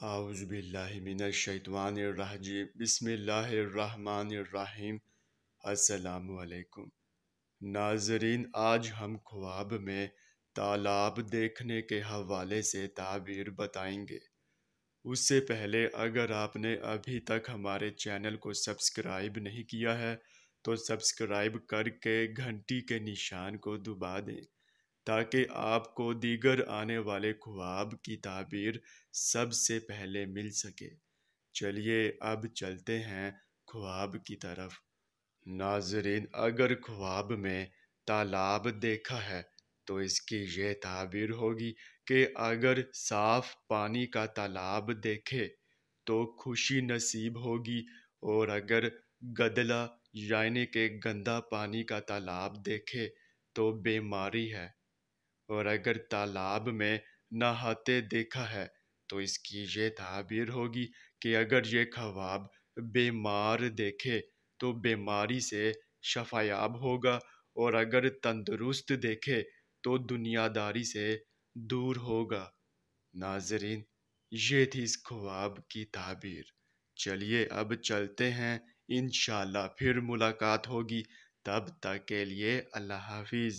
اعوذ باللہ من الشیطان الرجیم بسم اللہ الرحمن الرحیم۔ السلام علیکم ناظرین، آج ہم خواب میں تالاب دیکھنے کے حوالے سے تعبیر بتائیں گے۔ اس سے پہلے اگر آپ نے ابھی تک ہمارے چینل کو سبسکرائب نہیں کیا ہے تو سبسکرائب کر کے گھنٹی کے نشان کو دبا دیں تاکہ آپ کو دیگر آنے والے خواب کی تعبیر سب سے پہلے مل سکے۔ چلیے اب چلتے ہیں خواب کی طرف۔ ناظرین، اگر خواب میں تالاب دیکھا ہے تو اس کی یہ تعبیر ہوگی کہ اگر صاف پانی کا تالاب دیکھے تو خوشی نصیب ہوگی، اور اگر گدلا یعنی کہ گندا پانی کا تالاب دیکھے تو بیماری ہے، اور اگر تالاب میں نہاتے دیکھا ہے تو اس کی یہ تعبیر ہوگی کہ اگر یہ خواب بیمار دیکھے تو بیماری سے شفا یاب ہوگا، اور اگر تندرست دیکھے تو دنیا داری سے دور ہوگا۔ ناظرین، یہ تھی اس خواب کی تعبیر۔ چلیے اب چلتے ہیں، انشاءاللہ پھر ملاقات ہوگی، تب تک کے لیے اللہ حافظ۔